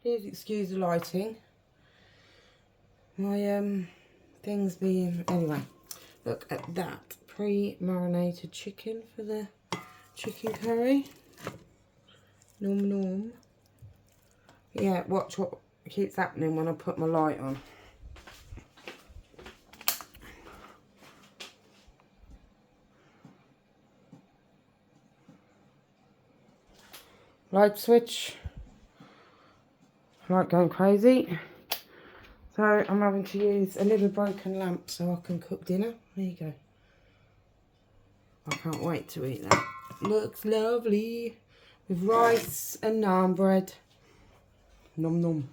Please excuse the lighting. My things being... Anyway, look at that. Pre-marinated chicken for the chicken curry. Nom nom. Yeah, watch what keeps happening when I put my light on. Light switch. Light going crazy. So I'm having to use a little broken lamp so I can cook dinner. There you go. I can't wait to eat that. Looks lovely. With rice and naan bread. Nom nom.